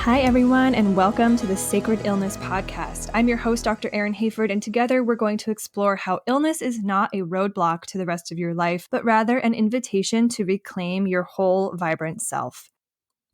Hi, everyone, and welcome to the Sacred Illness Podcast. I'm your host, Dr. Erin, and together we're going to explore how illness is not a roadblock to the rest of your life, but rather an invitation to reclaim your whole, vibrant self.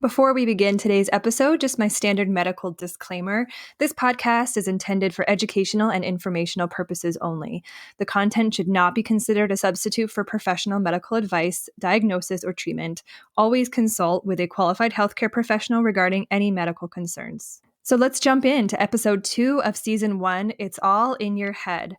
Before we begin today's episode, just my standard medical disclaimer. This podcast is intended for educational and informational purposes only. The content should not be considered a substitute for professional medical advice, diagnosis, or treatment. Always consult with a qualified healthcare professional regarding any medical concerns. So let's jump into episode 2 of season 1, It's All in Your Head.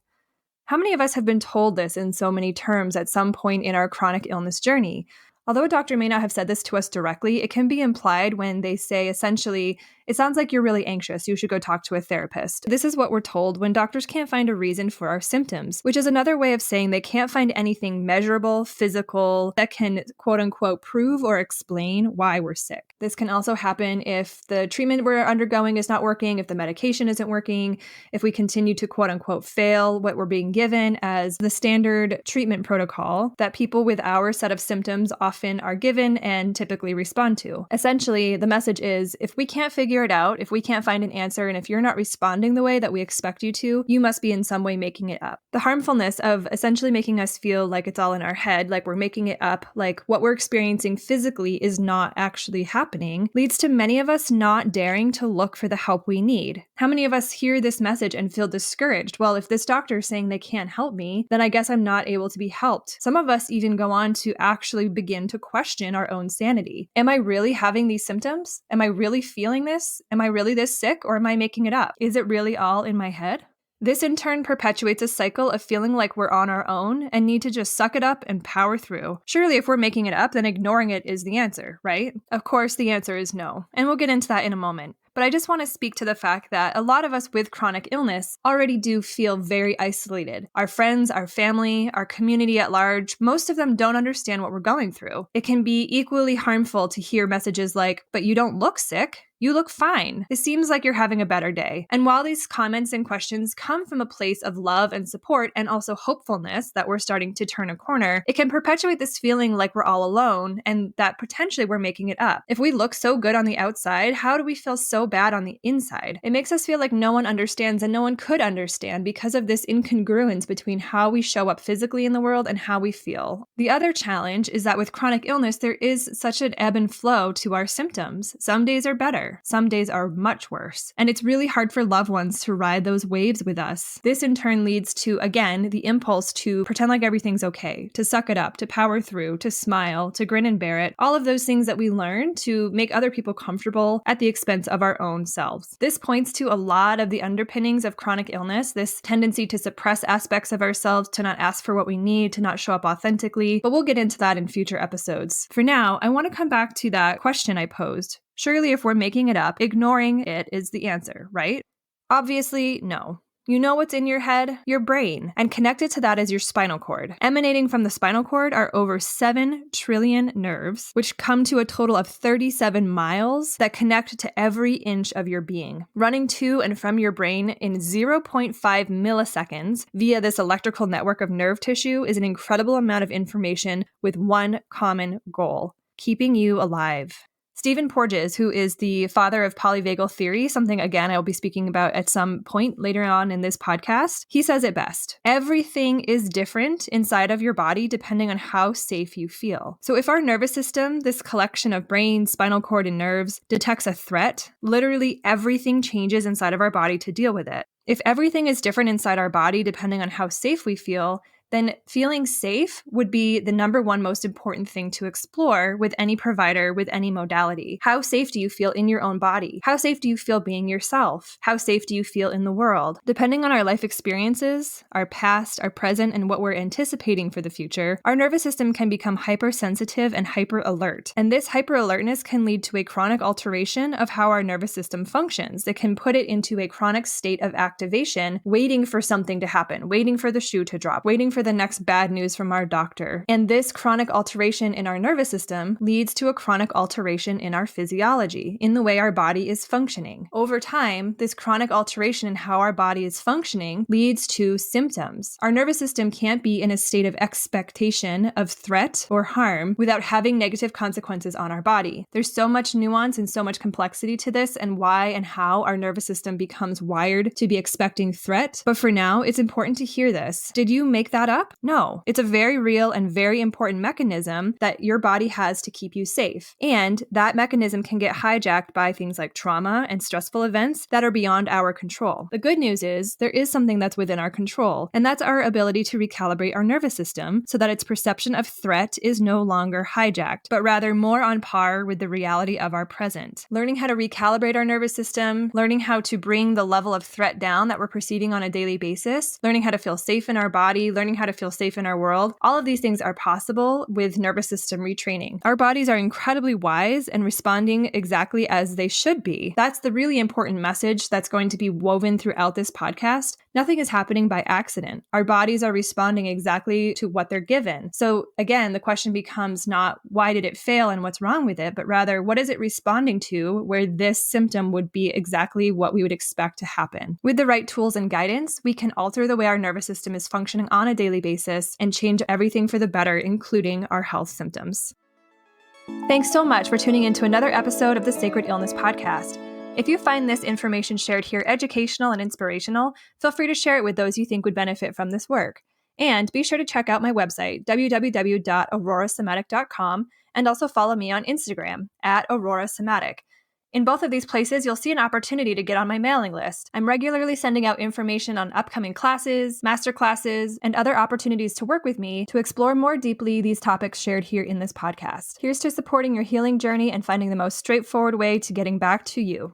How many of us have been told this in so many terms at some point in our chronic illness journey? Although a doctor may not have said this to us directly, it can be implied when they say essentially, it sounds like you're really anxious, you should go talk to a therapist. This is what we're told when doctors can't find a reason for our symptoms, which is another way of saying they can't find anything measurable, physical, that can quote unquote prove or explain why we're sick. This can also happen if the treatment we're undergoing is not working, if the medication isn't working, if we continue to quote unquote fail what we're being given as the standard treatment protocol that people with our set of symptoms often are given and typically respond to. Essentially, the message is, if we can't figure it out, if we can't find an answer, and if you're not responding the way that we expect you to, you must be in some way making it up. The harmfulness of essentially making us feel like it's all in our head, like we're making it up, like what we're experiencing physically is not actually happening, leads to many of us not daring to look for the help we need. How many of us hear this message and feel discouraged? Well, if this doctor is saying they can't help me, then I guess I'm not able to be helped. Some of us even go on to actually begin to question our own sanity. Am I really having these symptoms? Am I really feeling this? Am I really this sick, or am I making it up? Is it really all in my head? This in turn perpetuates a cycle of feeling like we're on our own and need to just suck it up and power through. Surely if we're making it up, then ignoring it is the answer, right? Of course, the answer is no, and we'll get into that in a moment. But I just want to speak to the fact that a lot of us with chronic illness already do feel very isolated. Our friends, our family, our community at large, most of them don't understand what we're going through. It can be equally harmful to hear messages like, "But you don't look sick. You look fine. It seems like you're having a better day." And while these comments and questions come from a place of love and support and also hopefulness that we're starting to turn a corner, it can perpetuate this feeling like we're all alone and that potentially we're making it up. If we look so good on the outside, how do we feel so bad on the inside? It makes us feel like no one understands and no one could understand because of this incongruence between how we show up physically in the world and how we feel. The other challenge is that with chronic illness, there is such an ebb and flow to our symptoms. Some days are better. Some days are much worse. And it's really hard for loved ones to ride those waves with us. This in turn leads to, again, the impulse to pretend like everything's okay, to suck it up, to power through, to smile, to grin and bear it. All of those things that we learn to make other people comfortable at the expense of our own selves. This points to a lot of the underpinnings of chronic illness, this tendency to suppress aspects of ourselves, to not ask for what we need, to not show up authentically. But we'll get into that in future episodes. For now, I want to come back to that question I posed. Surely if we're making it up, ignoring it is the answer, right? Obviously, no. You know what's in your head? Your brain. And connected to that is your spinal cord. Emanating from the spinal cord are over 7 trillion nerves, which come to a total of 37 miles that connect to every inch of your being. Running to and from your brain in 0.5 milliseconds via this electrical network of nerve tissue is an incredible amount of information with one common goal: keeping you alive. Stephen Porges, who is the father of polyvagal theory, something again I will be speaking about at some point later on in this podcast, he says it best. Everything is different inside of your body depending on how safe you feel. So if our nervous system, this collection of brain, spinal cord, and nerves, detects a threat, literally everything changes inside of our body to deal with it. If everything is different inside our body depending on how safe we feel, then feeling safe would be the number one most important thing to explore with any provider, with any modality. How safe do you feel in your own body? How safe do you feel being yourself? How safe do you feel in the world? Depending on our life experiences, our past, our present, and what we're anticipating for the future, our nervous system can become hypersensitive and hyper-alert. And this hyper-alertness can lead to a chronic alteration of how our nervous system functions. It can put it into a chronic state of activation, waiting for something to happen, waiting for the shoe to drop, waiting for for the next bad news from our doctor. And this chronic alteration in our nervous system leads to a chronic alteration in our physiology, in the way our body is functioning. Over time, this chronic alteration in how our body is functioning leads to symptoms. Our nervous system can't be in a state of expectation of threat or harm without having negative consequences on our body. There's so much nuance and so much complexity to this and why and how our nervous system becomes wired to be expecting threat. But for now, it's important to hear this. Did you make that up? No. It's a very real and very important mechanism that your body has to keep you safe. And that mechanism can get hijacked by things like trauma and stressful events that are beyond our control. The good news is there is something that's within our control, and that's our ability to recalibrate our nervous system so that its perception of threat is no longer hijacked, but rather more on par with the reality of our present. Learning how to recalibrate our nervous system, learning how to bring the level of threat down that we're perceiving on a daily basis, learning how to feel safe in our body, learning how to feel safe in our world, all of these things are possible with nervous system retraining. Our bodies are incredibly wise and responding exactly as they should be. That's the really important message that's going to be woven throughout this podcast. Nothing is happening by accident. Our bodies are responding exactly to what they're given. So again, the question becomes not why did it fail and what's wrong with it, but rather what is it responding to where this symptom would be exactly what we would expect to happen. With the right tools and guidance, we can alter the way our nervous system is functioning on a daily basis and change everything for the better, including our health symptoms. Thanks so much for tuning into another episode of the Sacred Illness Podcast. If you find this information shared here educational and inspirational, feel free to share it with those you think would benefit from this work. And be sure to check out my website, www.aurorasomatic.com, and also follow me on Instagram, @aurorasomatic. In both of these places, you'll see an opportunity to get on my mailing list. I'm regularly sending out information on upcoming classes, masterclasses, and other opportunities to work with me to explore more deeply these topics shared here in this podcast. Here's to supporting your healing journey and finding the most straightforward way to getting back to you.